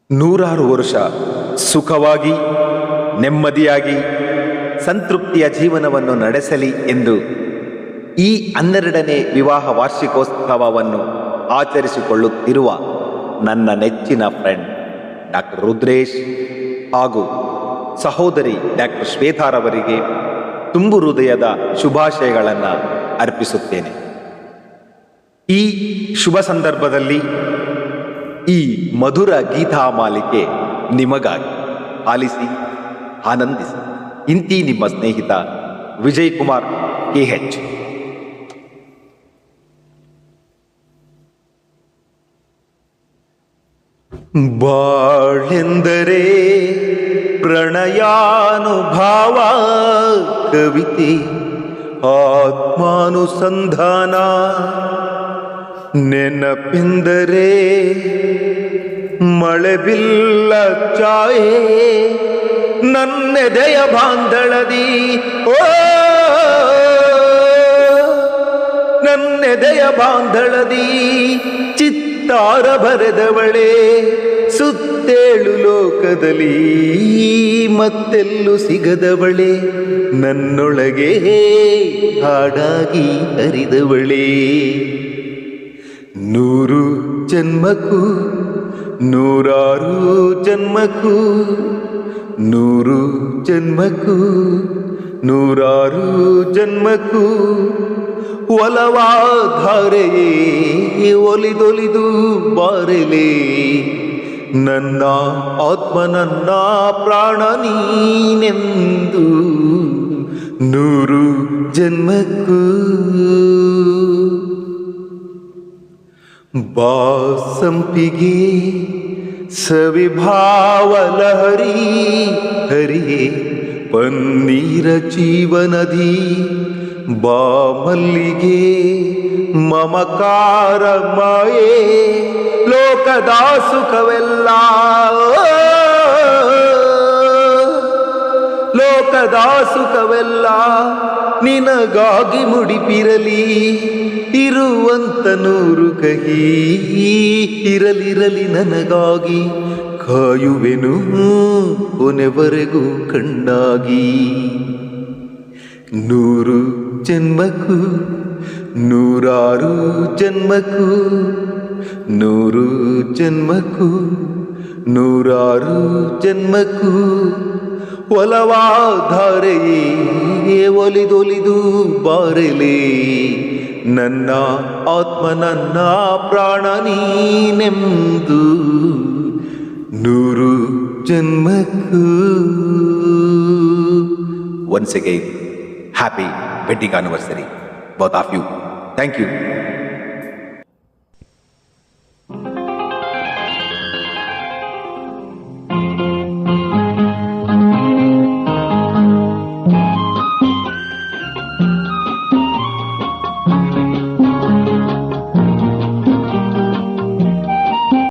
ನೂರಾರು ವರ್ಷ ಸುಖವಾಗಿ ನೆಮ್ಮದಿಯಾಗಿ ಸಂತೃಪ್ತಿಯ ಜೀವನವನ್ನು ನಡೆಸಲಿ ಎಂದು ಈ 12ನೇ ವಿವಾಹ ವಾರ್ಷಿಕೋತ್ಸವವನ್ನು ಆಚರಿಸಿಕೊಳ್ಳುತ್ತಿರುವ ನನ್ನ ನೆಚ್ಚಿನ ಫ್ರೆಂಡ್ ಡಾಕ್ಟರ್ ರುದ್ರೇಶ್ ಹಾಗೂ ಸಹೋದರಿ ಡಾಕ್ಟರ್ ಶ್ವೇತಾರವರಿಗೆ ತುಂಬು ಹೃದಯದ ಶುಭಾಶಯಗಳನ್ನು ಅರ್ಪಿಸುತ್ತೇನೆ. ಈ ಶುಭ ಸಂದರ್ಭದಲ್ಲಿ ಈ ಮಧುರ ಗೀತಾ ಮಾಲಿಕೆ ನಿಮಗಾಗಿ ಆಲಿಸಿ ಆನಂದಿಸಿ. ಇಂತಿ ನಿಮ್ಮ ಸ್ನೇಹಿತ ವಿಜಯ್ ಕುಮಾರ್ KH. ಬಾಳೆಂದರೆ ಪ್ರಣಯಾನುಭಾವ, ಕವಿತೆ ಆತ್ಮಾನುಸಂಧಾನ, ನೆನಪೆಂದರೆ ಮಳೆಬಿಲ್ಲ ಛಾಯೆ ನನ್ನೆದೆಯ ಬಾಂಧಳದಿ. ಓ ನನ್ನೆದೆಯ ಬಾಂಧಳದಿ ಚಿತ್ತಾರ ಬರೆದವಳೆ, ಸುತ್ತೇಳು ಲೋಕದಲ್ಲಿ ಮತ್ತೆಲ್ಲೂ ಸಿಗದವಳೆ, ನನ್ನೊಳಗೆ ಹಾಡಾಗಿ ಹರಿದವಳೆ. 100 ಜನ್ಮಕ್ಕೂ 100 ಜನ್ಮಕ್ಕೂ 100 ಜನ್ಮಕ್ಕೂ 100 ಜನ್ಮಕ್ಕೂ ಒಲವಾಧಾರೆಯೇ ಒಲಿದೊಲಿದು ಬಾರಲೆ, ನನ್ನ ಆತ್ಮ ನನ್ನ ಪ್ರಾಣ ನೀನೆಂದು 100 ಜನ್ಮಕ್ಕೂ. ಬಾಸಂಪಿಗೆ ಸವಿಭಾವ ಲಹರಿ ಹರಿಯೇ ಪನ್ನೀರ ಜೀವನದಿ, ಬಾ ಮಲ್ಲಿಗೆ ಮಮಕಾರ ಮಾಯೆ ಲೋಕದ ಸುಖವೆಲ್ಲ, ಲೋಕದ ಸುಖವೆಲ್ಲ ನಿನಗಾಗಿ ಮುಡಿಪಿರಲಿ, ಇರುವಂತ 100 ಕಹಿ ಇರಲಿರಲಿ ನನಗಾಗಿ, ಕಾಯುವೆನು ಕೊನೆವರೆಗೂ ಕಣ್ಣಾಗಿ. 100 ಜನ್ಮಕ್ಕೂ 100 ಜನ್ಮಕ್ಕೂ 100 ಜನ್ಮಕ್ಕೂ 100 ಜನ್ಮಕ್ಕೂ ಒಲವಾಧಾರೆಯೇ ಒಲಿದೊಲಿದು ಬಾರಲೆ, ನನ್ನ ಆತ್ಮ ನನ್ನ ಪ್ರಾಣ ನೀನೆಂದು 100 ಜನ್ಮಕ್ಕೂ. Once again, happy wedding anniversary, both of you. Thank you.